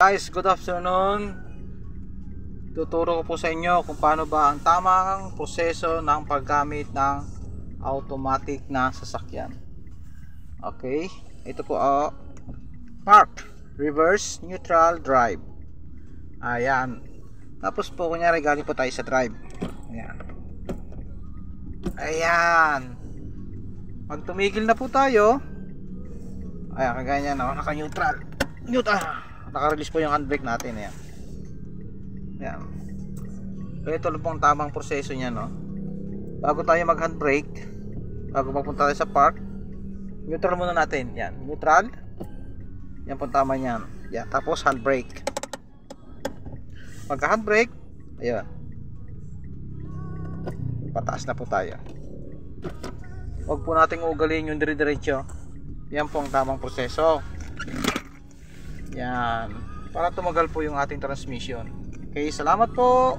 Guys, good afternoon. Tuturo ko po sa inyo kung paano ba ang tamang proseso ng paggamit ng automatic na sasakyan. Okay, ito po park, reverse, neutral, drive. Ayan. Tapos po kunyari galing po tayo sa drive. Ayan. Ayan. Pag tumigil na po tayo, ayan, kagaya na naka-neutral. Naka-release po yung handbrake natin. Ayan. Ayan. Ito lang pong tamang proseso niya, no? Bago tayo mag-handbrake, bago mapunta tayo sa park, neutral muna natin. Yan, neutral. Yan po tama niyan. Yan, tapos handbrake. Pagka handbrake, ayun. Pataas na po tayo. Huwag po nating ugaliin yung dire-diretso. Yan po ang tamang proseso. Yan, para tumagal po yung ating transmission. Okay, salamat po.